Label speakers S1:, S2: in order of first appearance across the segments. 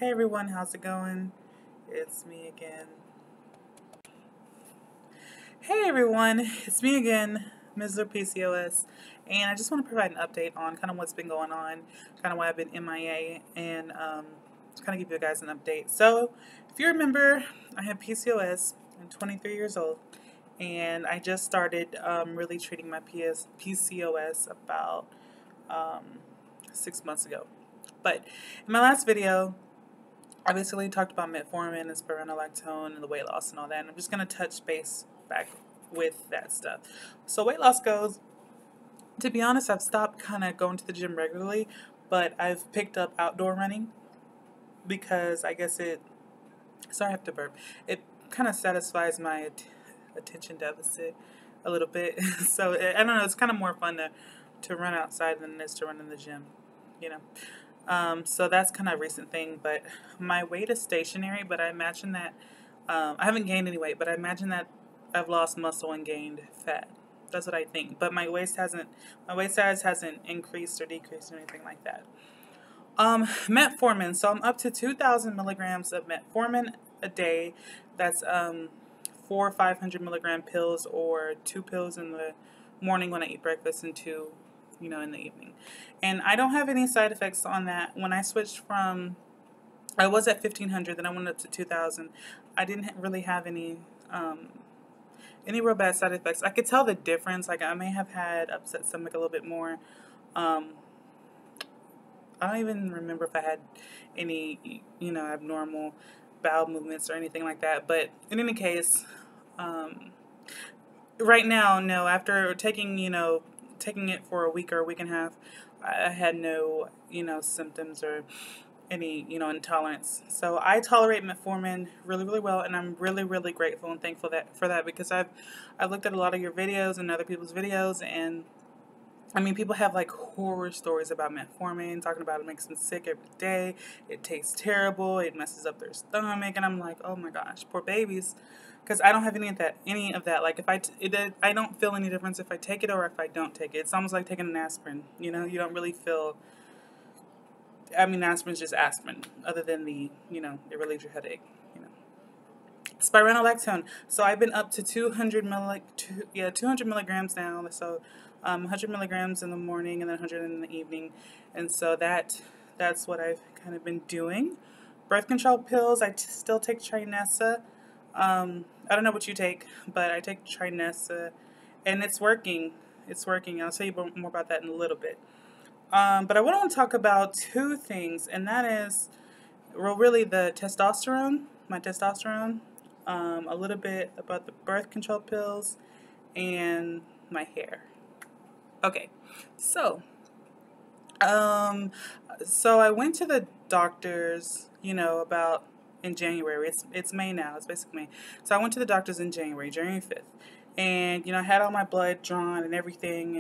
S1: Hey everyone, how's it going? It's me again. Hey everyone, it's me again, Mr. PCOS, and I just want to provide an update on kind of what's been going on, kind of why I've been MIA, and to kind of give you guys an update. So, if you remember, I have PCOS. I'm 23 years old, and I just started really treating my PCOS about 6 months ago. But in my last video, I basically talked about Metformin and Spironolactone and the weight loss and all that, and I'm just going to touch base back with that stuff. So weight loss goes, to be honest, I've stopped kind of going to the gym regularly, but I've picked up outdoor running because I guess sorry I have to burp, it kind of satisfies my attention deficit a little bit. So I don't know, it's kind of more fun to run outside than it is to run in the gym, you know. So that's kind of a recent thing, but my weight is stationary, but I imagine that, I haven't gained any weight, but I imagine that I've lost muscle and gained fat. That's what I think, but my waist size hasn't increased or decreased or anything like that. Metformin, so I'm up to 2,000 milligrams of metformin a day. That's 4 500 milligram pills, or 2 pills in the morning when I eat breakfast and 2 in the evening. And I don't have any side effects on that. When I switched from, I was at 1,500, then I went up to 2,000. I didn't really have any real bad side effects. I could tell the difference. Like, I may have had upset stomach a little bit more. I don't even remember if I had any, abnormal bowel movements or anything like that. But in any case, right now, no. After taking it for a week or a week and a half, I had no, symptoms or any, intolerance. So I tolerate metformin really, really well, and I'm really, really grateful and thankful for that, because I've looked at a lot of your videos and other people's videos, and I mean, people have like horror stories about metformin, talking about it makes them sick every day. It tastes terrible. It messes up their stomach, and I'm like, oh my gosh, poor babies. Because I don't have any of that. Like, if I don't feel any difference if I take it or if I don't take it. It's almost like taking an aspirin. You don't really feel. I mean, aspirin's just aspirin, other than it relieves your headache. Spironolactone. So I've been up to 200 milligrams now. So 100 milligrams in the morning and then 100 in the evening, and so that's what I've kind of been doing. Birth control pills. I still take Trinessa. I don't know what you take, but I take Trinessa, and it's working. It's working. I'll tell you more about that in a little bit. But I want to talk about 2 things, and that is, well, really the testosterone, my testosterone, a little bit about the birth control pills, and my hair. Okay, so I went to the doctors, about in January. It's May now. It's basically May. So I went to the doctors in January 5th. And, I had all my blood drawn and everything.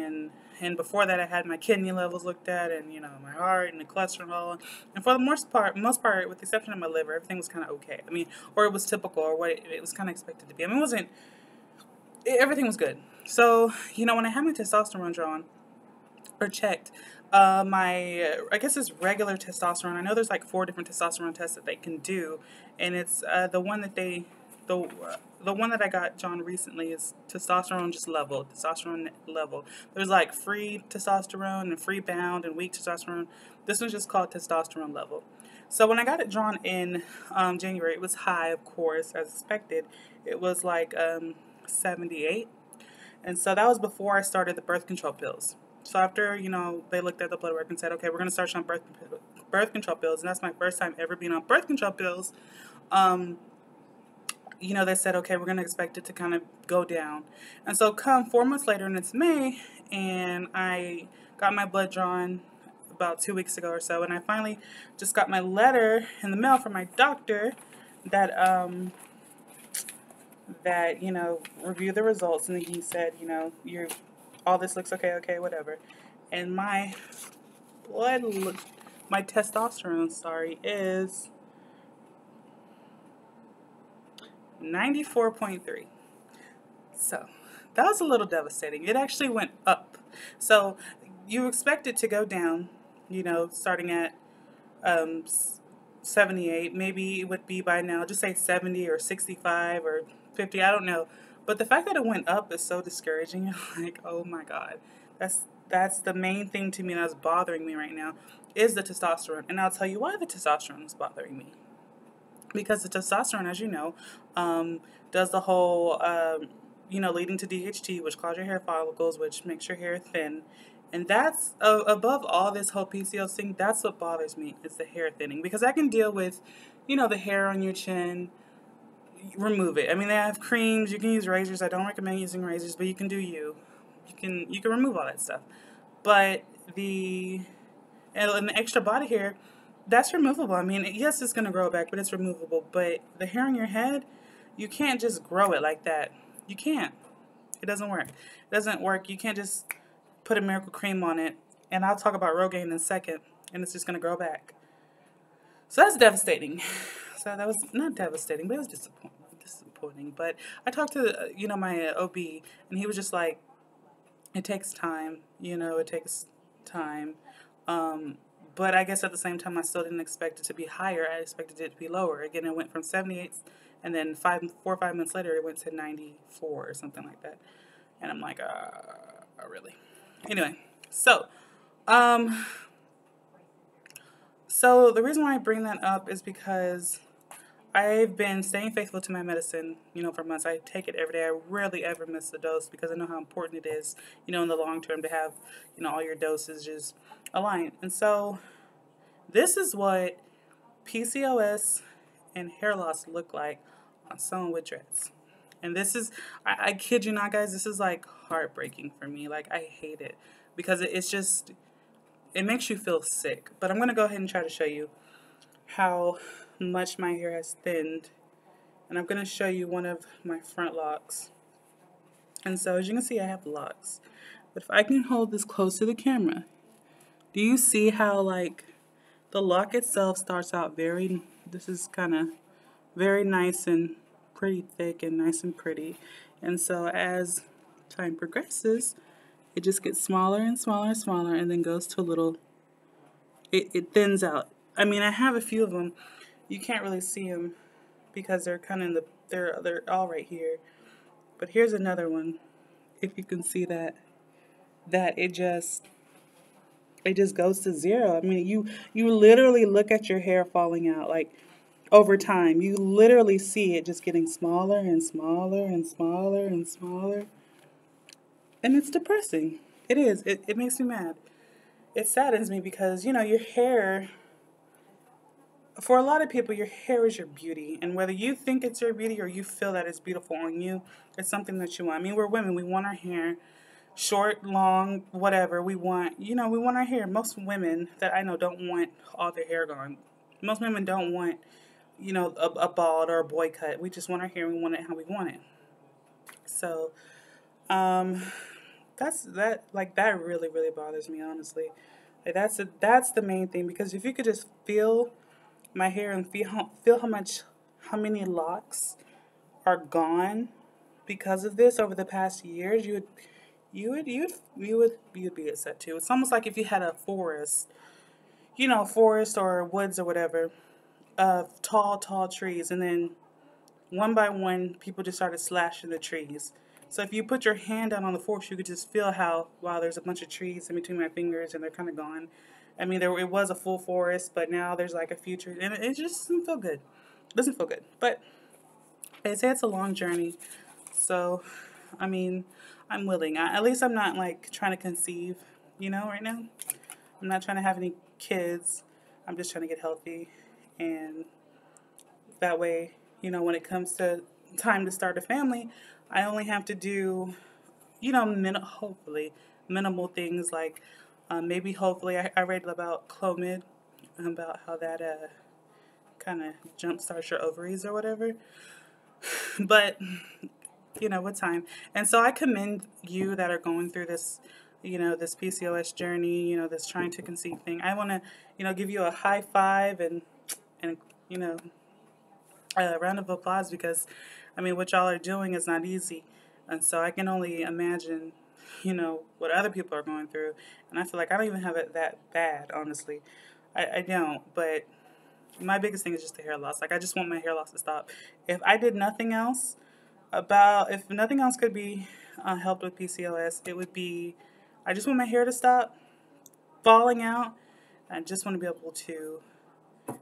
S1: And before that, I had my kidney levels looked at, and, my heart and the cholesterol. And for the most part, with the exception of my liver, everything was kind of okay. I mean, or it was typical, or what it was kind of expected to be. I mean, everything was good. So, when I had my testosterone drawn or checked, I guess it's regular testosterone. I know there's like 4 different testosterone tests that they can do, and it's the one that I got drawn recently is testosterone level. There's like free testosterone and free bound and weak testosterone. This one's just called testosterone level. So when I got it drawn in January, it was high, of course, as expected. It was like 78, and so that was before I started the birth control pills. So after, they looked at the blood work and said, okay, we're going to start you on birth control pills. And that's my first time ever being on birth control pills. They said, okay, we're going to expect it to kind of go down. And so come 4 months later, and it's May, and I got my blood drawn about 2 weeks ago or so. And I finally just got my letter in the mail from my doctor that reviewed the results. And he said, all this looks okay, whatever. And my testosterone, is 94.3. So that was a little devastating. It actually went up. So you expect it to go down, starting at 78. Maybe it would be by now, just say 70 or 65 or 50. I don't know. But the fact that it went up is so discouraging. Like, oh my God. That's the main thing to me that's bothering me right now is the testosterone. And I'll tell you why the testosterone is bothering me. Because the testosterone, as you know, does the whole, leading to DHT, which causes your hair follicles, which makes your hair thin. And that's, above all this whole PCOS thing, that's what bothers me, is the hair thinning. Because I can deal with, the hair on your chin, remove it. I mean, they have creams, you can use razors. I don't recommend using razors, but you can do you. You can remove all that stuff. But and the extra body hair, that's removable. I mean, yes, it's going to grow back, but it's removable. But the hair on your head, you can't just grow it like that. You can't. It doesn't work. It doesn't work. You can't just put a miracle cream on it. And I'll talk about Rogaine in a second. And it's just going to grow back. So that's devastating. So that was not devastating, but it was disappointing. But I talked to, my OB, and he was just like, it takes time. It takes time. But I guess at the same time, I still didn't expect it to be higher. I expected it to be lower. Again, it went from 78, and then 4 or 5 months later, it went to 94 or something like that. And I'm like, really? Anyway, so the reason why I bring that up is because I've been staying faithful to my medicine, for months. I take it every day. I rarely ever miss a dose because I know how important it is, in the long term to have, all your dosages aligned. And so this is what PCOS and hair loss look like on someone with dreads. And this is, I kid you not, guys, this is like heartbreaking for me. Like, I hate it because it's just, it makes you feel sick. But I'm going to go ahead and try to show you how much my hair has thinned. And I'm going to show you one of my front locks. And so as you can see, I have locks. But if I can hold this close to the camera, do you see how like the lock itself starts out this is kind of very nice and pretty thick and nice and pretty. And so as time progresses, it just gets smaller and smaller and smaller and then goes to a little, it thins out. I mean, I have a few of them. You can't really see them because they're kind of they're all right here. But here's another one. If you can see that it just goes to zero. I mean, you literally look at your hair falling out like over time. You literally see it just getting smaller and smaller and smaller and smaller. And it's depressing. It is. It makes me mad. It saddens me because, your hair, for a lot of people, your hair is your beauty. And whether you think it's your beauty or you feel that it's beautiful on you, it's something that you want. I mean, we're women. We want our hair short, long, whatever. We want, we want our hair. Most women that I know don't want all their hair gone. Most women don't want, a bald or a boy cut. We just want our hair. We want it how we want it. So, that really, really bothers me, honestly. Like, that's the main thing, because if you could just feel my hair and feel how many locks are gone because of this over the past years, you would be upset too. It's almost like if you had a forest or woods or whatever of tall trees, and then one by one people just started slashing the trees. So if you put your hand down on the forest, you could just feel how, wow, there's a bunch of trees in between my fingers and they're kind of gone. I mean, it was a full forest, but now there's like a few trees, and it just doesn't feel good. It doesn't feel good. But they say it's a long journey. So, I mean, I'm willing. At least I'm not like trying to conceive, right now. I'm not trying to have any kids. I'm just trying to get healthy. And that way, when it comes to time to start a family, I only have to do, hopefully minimal things like hopefully, I read about Clomid, about how that kind of jumpstarts your ovaries or whatever. But, with time. And so I commend you that are going through this, this PCOS journey, this trying to conceive thing. I want to, give you a high five and a round of applause, because, I mean, what y'all are doing is not easy. And so I can only imagine, what other people are going through. And I feel like I don't even have it that bad, honestly. I don't. But, my biggest thing is just the hair loss. Like, I just want my hair loss to stop. If I did nothing else if nothing else could be helped with PCOS, it would be, I just want my hair to stop falling out. I just want to be able to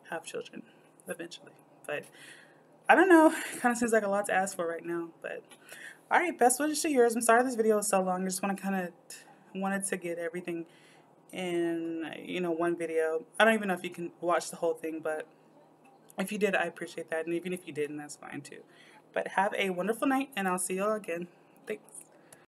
S1: have children eventually. But I don't know. It kind of seems like a lot to ask for right now. But all right, best wishes to yours. I'm sorry this video was so long. I just want to wanted to get everything in, you know, one video. I don't even know if you can watch the whole thing, but if you did, I appreciate that. And even if you didn't, that's fine too. But have a wonderful night, and I'll see you all again. Thanks.